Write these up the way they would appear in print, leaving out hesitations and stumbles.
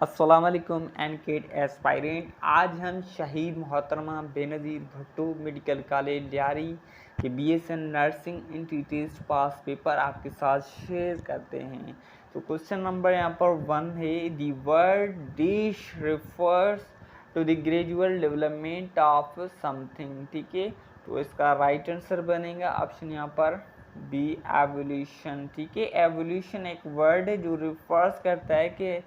अस्सलाम वालेकुम एनकेट एस्पायरेंट। आज हम शहीद मोहतरमा बेनज़ीर भुट्टो मेडिकल कॉलेज लियारी के बीएसएन नर्सिंग इंटीटेस्ट पास पेपर आपके साथ शेयर करते हैं। तो क्वेश्चन नंबर यहाँ पर 1 है, the word dish refers to the gradual development of something. ठीक है, तो इसका राइट आंसर बनेगा ऑप्शन यहाँ पर बी, एवोल्यूशन। ठीक है, एवोल्यूशन एक वर्ड है जो रिफर्स करता है कि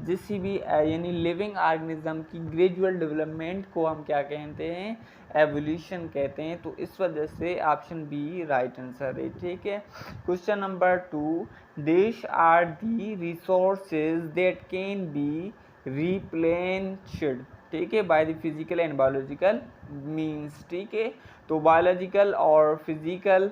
किसी भी यानी लिविंग ऑर्गेनिज्म की ग्रेजुअल डेवलपमेंट को हम क्या कहते हैं, एवोल्यूशन कहते हैं। तो इस वजह से ऑप्शन बी राइट आंसर है। ठीक है, question number 2, this are the resources that can be replenished. ठीक है, by the physical and biological means. ठीक है, तो बायोलॉजिकल और फिजिकल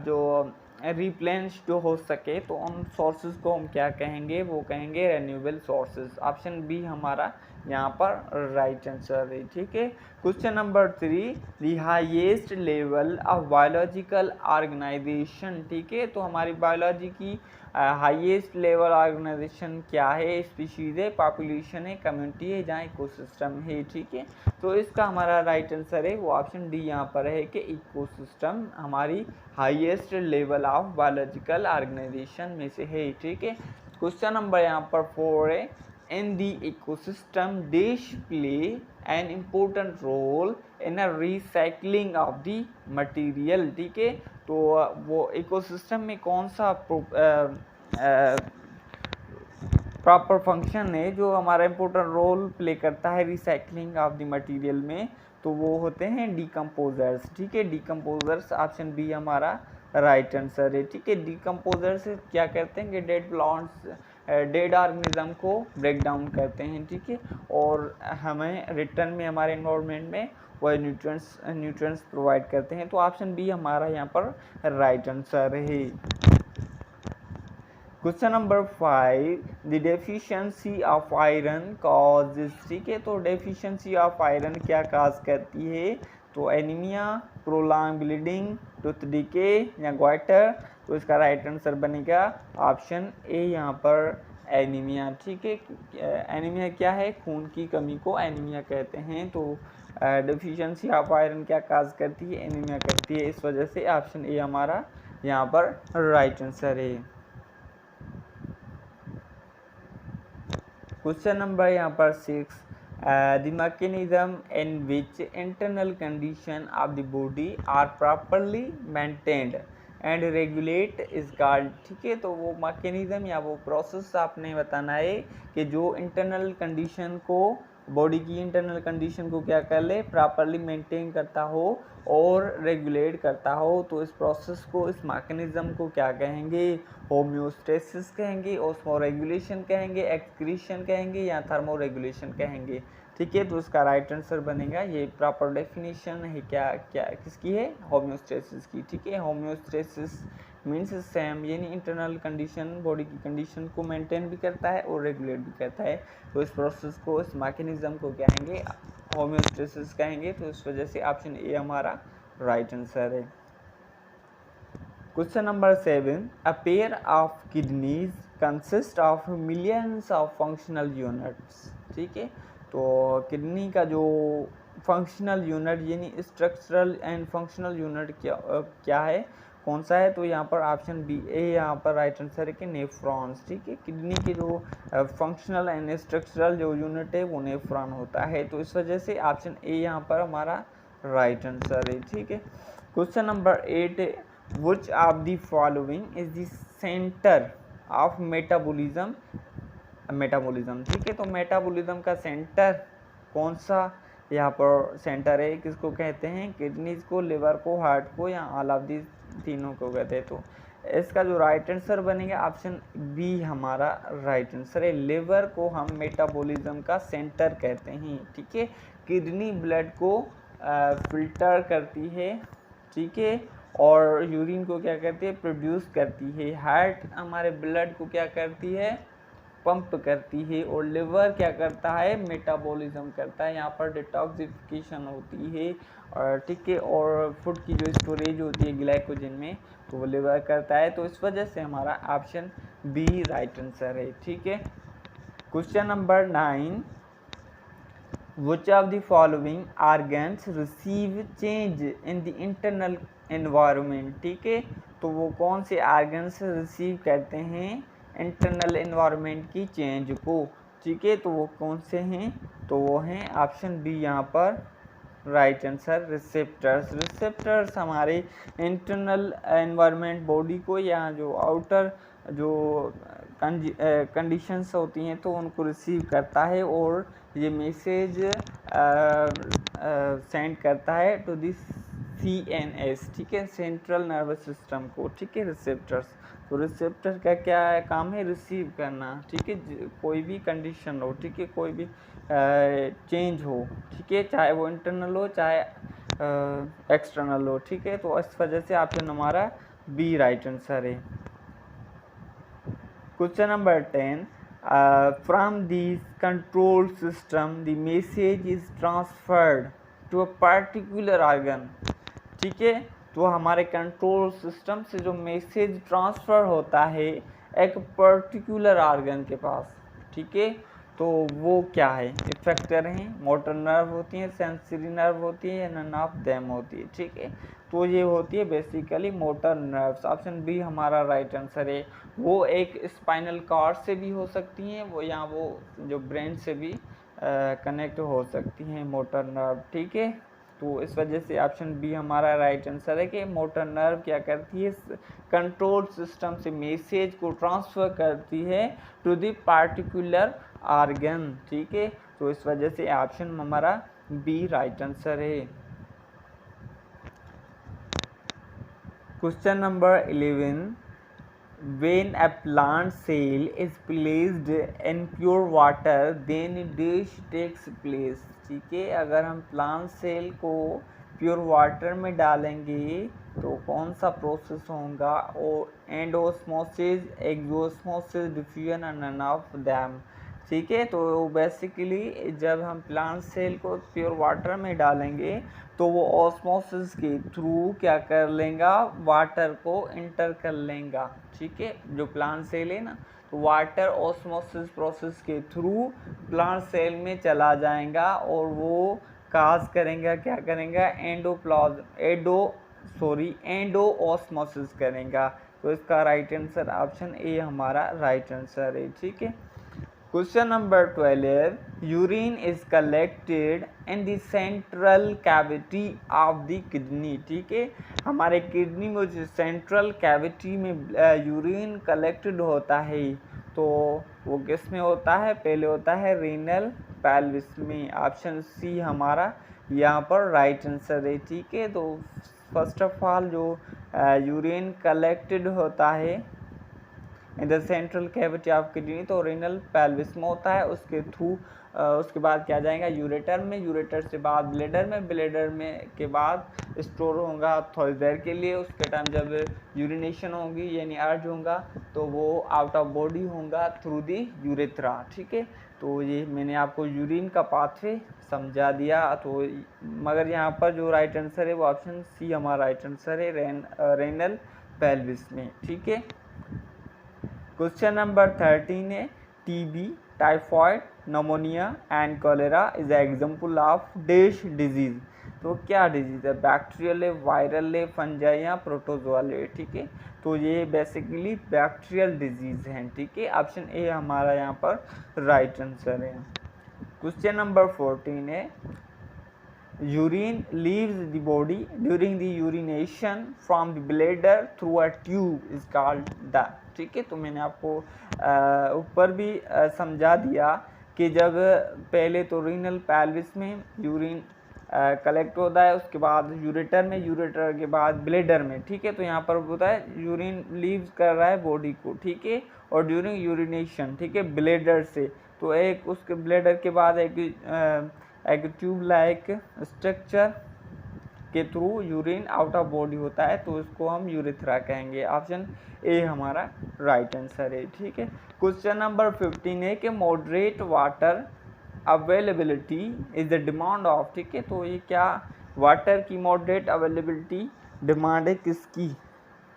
जो रिप्लेनिश जो हो सके तो उन सोर्सेज को हम क्या कहेंगे, वो कहेंगे रेन्यूएबल सोर्सेज। ऑप्शन बी हमारा यहाँ पर राइट आंसर है। ठीक है, question number 3, the highest level of biological organisation. ठीक है, तो हमारी बायोलॉजी की हाईएस्ट लेवल ऑर्गेनाइजेशन क्या है, स्पीशीज है, पॉपुलेशन है, कम्युनिटी है, जहाँ इकोसिस्टम है। ठीक है, तो इसका हमारा राइट आंसर है वो ऑप्शन डी यहाँ पर है कि इकोसिस्टम हमारी highest level of biological organisation में से है। ठीक है, क्वेश्चन नंबर यहाँ पर 4 है, in the ecosystem dash play an important role in a recycling of the material. ठीक है, तो वो इकोसिस्टम में कौन सा प्रॉपर फंक्शन है जो हमारा इम्पोर्टेंट रोल प्ले करता है रिसाइकलिंग ऑफ द मटेरियल में, तो वो होते हैं डिकम्पोजर्स। ठीक है, डिकम्पोजर्स ऑप्शन बी हमारा राइट आंसर है। ठीक है, डिकम्पोजर्स क्या करते हैं कि डेड प्लांट्स डेड ऑर्गेनिज्म को ब्रेक डाउन करते हैं। ठीक है, और हमें रिटर्न में हमारे एनवायरनमेंट में वह न्यूट्रिएंट्स प्रोवाइड करते हैं। तो ऑप्शन बी हमारा यहाँ पर राइट आंसर है। Question number 5, the deficiency of iron causes. ठीक है, तो डेफिशिएंसी ऑफ आयरन क्या काज करती है, तो anaemia, prolong bleeding, tooth decay या ग्वाइटर। तो इसका राइट आंसर बनेगा ऑप्शन ए यहाँ पर एनीमिया। ठीक है, एनीमिया क्या है, खून की कमी को एनीमिया कहते हैं। तो डेफिशिएंसी ऑफ आयरन क्या काज करती है, एनीमिया करती है। इस वजह से ऑप्शन ए हमारा यहाँ पर राइट आंसर है। क्वेश्चन नंबर यहाँ पर 6, the mechanism in which internal condition of the body are properly maintained and regulate is called. ठीक है, तो वो मैकेनिज्म या वो प्रोसेस आपने बताना है कि जो इंटरनल कंडीशन को, बॉडी की इंटरनल कंडीशन को क्या कर ले, प्रॉपरली मेंटेन करता हो और रेगुलेट करता हो। तो इस प्रोसेस को, इस मैकेनिज्म को क्या कहेंगे, होम्योस्टेसिस कहेंगे, ऑस्मोरेगुलेशन कहेंगे, एक्सक्रीशन कहेंगे या थर्मोरेगुलेशन कहेंगे। ठीक है, तो इसका राइट आंसर बनेगा, ये प्रॉपर डेफिनेशन है क्या क्या किसकी है, होम्योस्टेसिस की। ठीक है, होम्योस्टेसिस मीन्स सेम, यानी इंटरनल कंडीशन, बॉडी की कंडीशन को मेंटेन भी करता है और रेगुलेट भी करता है। तो इस प्रोसेस को, इस मैकेनिज्म को कहेंगे होम्योस्टेसिस कहेंगे। तो इस वजह से ऑप्शन ए हमारा राइट आंसर है। Question number 7, a pair of kidneys consist of millions of functional units. ठीक है, तो किडनी का जो फंक्शनल यूनिट यानी स्ट्रक्चरल एंड फंक्शनल यूनिट क्या है, कौन सा है, तो यहाँ पर ऑप्शन बी ए यहाँ पर राइट आंसर है कि नेफ्रॉन्स। ठीक है, किडनी के जो फंक्शनल एंड स्ट्रक्चरल जो यूनिट है वो नेफ्रॉन होता है। तो इस वजह से ऑप्शन ए यहाँ पर हमारा राइट आंसर है। ठीक है, question number 8, which of the following is the center of metabolism। ठीक है, तो मेटाबॉलिज्म का सेंटर कौन सा यहाँ पर सेंटर है, किसको कहते हैं, किडनीज को, लिवर को, हार्ट को या ऑल ऑफ दी तीनों को कहते हैं। तो इसका जो राइट आंसर बनेगा ऑप्शन बी हमारा राइट आंसर है। लिवर को हम मेटाबॉलिज्म का सेंटर कहते हैं। ठीक है, किडनी ब्लड को फिल्टर करती है। ठीक है, और यूरिन को क्या करती है, प्रोड्यूस करती है। हार्ट हमारे ब्लड को क्या करती है, पंप करती है। और लिवर क्या करता है, मेटाबॉलिज्म करता है। यहाँ पर डिटॉक्सिफिकेशन होती है। और ठीक है, और फूड की जो स्टोरेज होती है ग्लाइकोजन में, तो वो लिवर करता है। तो इस वजह से हमारा ऑप्शन बी राइट आंसर है। ठीक है, question number 9, which of the following organs receive change in the internal environment? ठीक है, तो वो कौन से organs रिसीव करते हैं इंटरनल environment की चेंज को? ठीक है, तो वो कौन से हैं? तो वो हैं ऑप्शन बी यहाँ पर राइट आंसर, रिसेप्टर्स। रिसेप्टर्स हमारे इंटरनल एनवायरनमेंट बॉडी को या जो आउटर जो कंडीशंस होती हैं तो उनको रिसीव करता है और ये मैसेज सेंड करता है टू दिस CNS, ठीक है, सेंट्रल नर्वस सिस्टम को। ठीक है, रिसेप्टर्स, तो रिसेप्टर का क्या है, काम है रिसीव करना। ठीक है, कोई भी कंडीशन हो, ठीक है, कोई भी चेंज हो, ठीक है, चाहे वो इंटरनल हो चाहे एक्सटर्नल हो। ठीक है, तो इस वजह से ऑप्शन हमारा बी राइट आंसर है। Question number 10, from this control system the message is transferred to a particular organ। ठीक है, तो हमारे कंट्रोल सिस्टम से जो मैसेज ट्रांसफ़र होता है एक पर्टिकुलर ऑर्गन के पास। ठीक है, तो वो क्या है? इफेक्टर हैं, मोटर नर्व होती हैं, सेंसरी नर्व होती है, नन ऑफ देम होती है। ठीक है, तो ये होती है basically motor nerves. Option B हमारा राइट आंसर है। वो एक स्पाइनल कॉर्ड से भी हो सकती हैं वो, या वो जो ब्रेन से भी कनेक्ट हो सकती हैं मोटर नर्व। ठीक है, तो इस वजह से ऑप्शन बी हमारा राइट आंसर है कि मोटर नर्व क्या करती है, कंट्रोल सिस्टम से मैसेज को ट्रांसफ़र करती है टू द पार्टिकुलर ऑर्गन। ठीक है, तो इस वजह से ऑप्शन हमारा बी राइट आंसर है। Question number 11, when a plant cell is placed in pure water then dish takes place। ठीक है, अगर हम प्लांट सेल को प्योर वाटर में डालेंगे तो कौन सा प्रोसेस होगा? और endosmosis, exosmosis, diffusion and none of them. ठीक है, तो बेसिकली जब हम प्लांट सेल को प्योर वाटर में डालेंगे तो वो ऑस्मोसिस के थ्रू क्या कर लेगा, वाटर को इंटर कर लेगा। ठीक है, जो प्लांट सेल है ना, तो वाटर ऑस्मोसिस प्रोसेस के थ्रू प्लांट सेल में चला जाएगा और वो काज करेगा, क्या करेगा, एंडो ऑस्मोसिस करेगा। तो इसका राइट आंसर ऑप्शन ए हमारा राइट आंसर है। ठीक है, question number 12, urine is collected in the central cavity of the kidney. ठीक है, हमारे किडनी में जो सेंट्रल कैविटी में यूरिन कलेक्टेड होता है तो वो किस में होता है? पहले होता है रीनल पेल्विस में। ऑप्शन सी हमारा यहाँ पर राइट आंसर है। ठीक है, तो फर्स्ट ऑफ ऑल जो यूरिन कलेक्टेड होता है in the central cavity of kidney तो रीनल पेल्विस में होता है, उसके थ्रू उसके बाद क्या जाएगा यूरेटर में, यूरेटर से बाद ब्लेडर में, ब्लेडर में के बाद स्टोर होगा थोड़ी देर के लिए। उसके टाइम जब यूरिनेशन होगी यानी अर्ज होगा तो वो आउट ऑफ बॉडी होगा थ्रू दी यूरेथ्रा। ठीक है, तो ये मैंने आपको यूरिन का पाथवे समझा दिया। तो मगर यहाँ पर जो राइट आंसर है वो ऑप्शन सी हमारा राइट आंसर है, रेनल पेल्विस में। ठीक है, क्वेश्चन नंबर 13 है, TB, typhoid, pneumonia and cholera is example of dash disease. तो क्या डिजीज है? बैक्टीरियल है, वायरल है, फंजाई या प्रोटोजोअल है। ठीक है, तो ये बेसिकली बैक्टीरियल डिजीज हैं। ठीक है, ऑप्शन ए हमारा यहाँ पर राइट आंसर है। क्वेश्चन नंबर 14 है, urine leaves the body during the urination from the bladder through a tube is called the। ठीक है, तो मैंने आपको ऊपर भी समझा दिया कि जब पहले तो रीनल पेल्विस में यूरिन कलेक्ट होता है, उसके बाद यूरेटर में, यूरेटर के बाद ब्लेडर में। ठीक है, तो यहाँ पर होता है यूरिन लीव्स कर रहा है बॉडी को। ठीक है, और ड्यूरिंग यूरिनेशन, ठीक है, ब्लेडर से, तो एक उसके ब्लेडर के बाद एक ट्यूब लाइक स्ट्रक्चर के through urine out of body होता है तो इसको हम यूरेथ्रा कहेंगे। ऑप्शन ए हमारा राइट आंसर है। ठीक है, क्वेश्चन नंबर 15 है कि moderate water availability is the demand of. ठीक है, तो ये क्या वाटर की मॉडरेट अवेलेबिलिटी डिमांड है किसकी?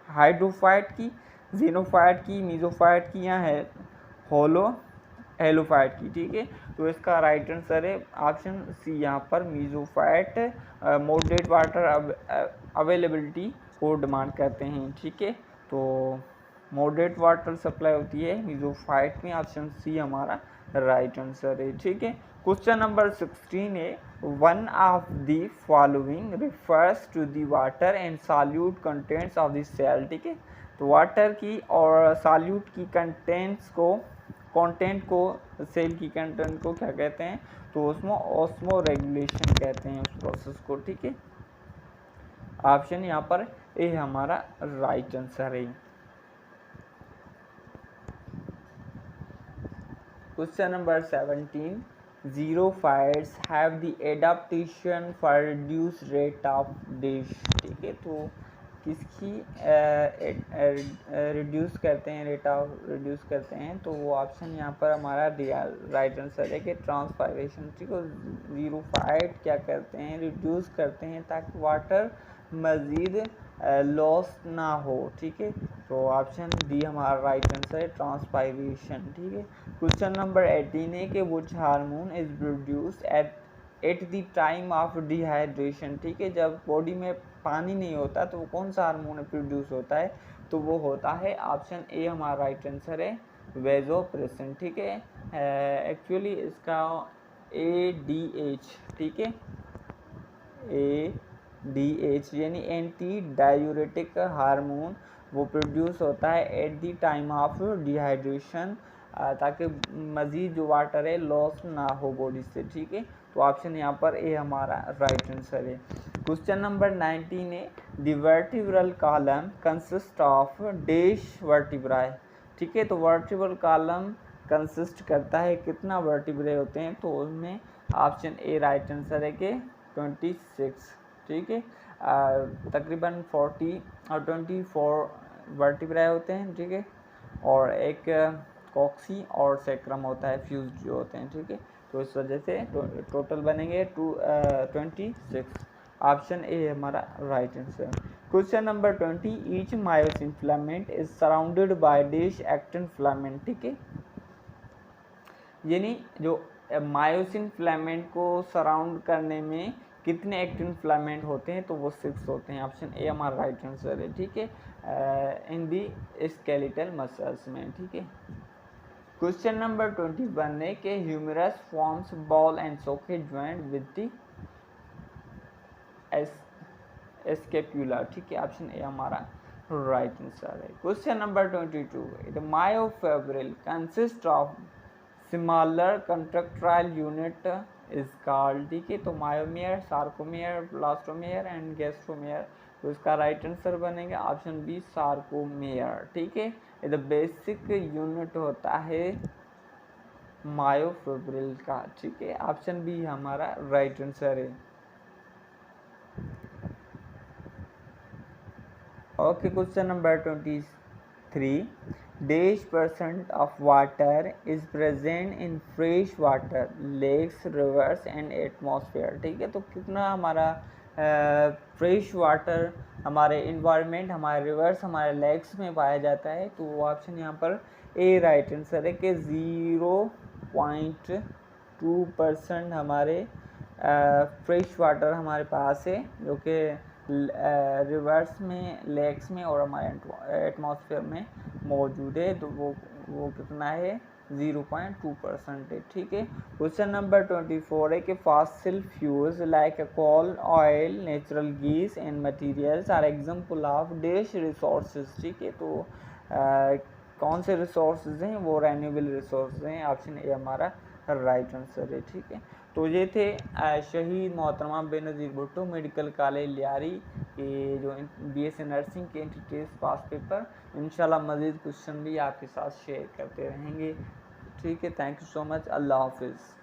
हाइड्रोफाइट की, जेनोफाइट की, मीजोफाइट की या है होलो हेलोफाइट की, ठीक है। तो इसका राइट आंसर है ऑप्शन सी यहाँ पर मीसोफाइट मॉडरेट वाटर अवेलेबिलिटी को डिमांड करते हैं, ठीक है। तो मॉडरेट वाटर सप्लाई होती है मीसोफाइट में, ऑप्शन सी हमारा राइट आंसर है, ठीक है। क्वेश्चन नंबर 16 है one of the following refers to the water and solute contents of the cell, ठीक है। तो वाटर की और सॉल्यूट की कंटेंट को सेल की कंटेंट को क्या कहते हैं, तो उसमें ऑस्मो रेगुलेशन कहते हैं उस प्रोसेस को, ठीक है। ऑप्शन यहाँ पर ए हमारा राइट आंसर है। Question number 17 xerophytes have the adaptation for reduce rate of dash, ठीक है। तो किसकी रिड्यूस करते हैं, रेट ऑफ रिड्यूस करते हैं, तो वो ऑप्शन यहाँ पर हमारा राइट आंसर है कि ट्रांसपायरेशन, ठीक है। ज़ीरोफाइट क्या करते हैं, रिड्यूस करते हैं ताकि वाटर मज़ीद लॉस ना हो, ठीक है। तो ऑप्शन डी हमारा राइट आंसर है ट्रांसपायरेशन, ठीक है। क्वेश्चन नंबर 18 है कि which hormone is produced at the time of dehydration, ठीक है। जब बॉडी में पानी नहीं होता तो वो कौन सा हार्मोन प्रोड्यूस होता है, तो वो होता है ऑप्शन ए हमारा राइट आंसर है वेसोप्रेसिन, ठीक है। एक्चुअली इसका ADH, ठीक है, ADH यानी एंटी डायूरेटिक हार्मोन वो प्रोड्यूस होता है at the time of dehydration ताकि मज़ीद जो वाटर है लॉस ना हो बॉडी से, ठीक है। तो ऑप्शन यहाँ पर ए हमारा राइट आंसर है। क्वेश्चन नंबर 19 है the vertebral column consist of dash vertebrae, ठीक है। तो वर्टिब्रल कॉलम कंसिस्ट करता है कितना वर्टिब्रे होते हैं, तो उसमें ऑप्शन ए राइट आंसर है कि 26, ठीक है। तकरीबन 40 और 24 वर्टिब्राई होते हैं, ठीक है। और एक कॉक्सी और सैक्रम होता है, फ्यूज जो होते हैं, ठीक है। तो इस वजह से टोटल बनेंगे 26। ऑप्शन ए हमारा right answer. Question number 20 each myosin filament is surrounded by dash actin filament, ठीक है। यानी जो मायोसिन फिलामेंट को सराउंड करने में कितने एक्टिन फिलामेंट होते हैं, तो वो 6 होते हैं। ऑप्शन ए हमारा राइट आंसर है, ठीक है, इन दी स्केलेटल मसल्स में, ठीक है। क्वेश्चन नंबर 21 है कि humerus forms ball and socket joint with the scapula, ठीक है। ऑप्शन ए हमारा राइट आंसर है। Question number 22 the myofibril consist of smaller contractile unit is called, ठीक है। तो myomere, sarcomere, blastomere and gastromere, तो इसका राइट आंसर बनेगा ऑप्शन बी सार्कोमियर, ठीक है। ये बेसिक यूनिट होता है मायोफिब्रिल का, ठीक है। ऑप्शन बी हमारा राइट आंसर है। Okay, question number 23 dash % of water is present in fresh water lakes, rivers and atmosphere, ठीक है। तो कितना हमारा फ्रेश वाटर हमारे इन्वायरमेंट, हमारे रिवर्स, हमारे लेक्स में पाया जाता है, तो वो ऑप्शन यहाँ पर ए राइट आंसर है कि 0.2% हमारे फ्रेश वाटर हमारे पास है, जो कि रिवर्स में, लेक्स में और हमारे एटमॉस्फेयर में मौजूद है। तो वो कितना है 0.2% है, ठीक है। क्वेश्चन नंबर 24 है कि fossil fuels like coal, oil, natural gas and materials are example of dash resources, ठीक है। तो कौन से रिसोर्सेज हैं, वो रेन्यूएबल रिसोर्सेज हैं। ऑप्शन ए हमारा राइट आंसर है, ठीक है। तो ये थे शहीद मोहतरमा बेनज़ीर भुट्टो मेडिकल कॉलेज लियारी के जो BSc नर्सिंग के टेस्ट पास पेपर। इंशाल्लाह मज़ीद क्वेश्चन भी आपके साथ शेयर करते रहेंगे, ठीक है। थैंक यू सो मच, अल्लाह हाफिज़।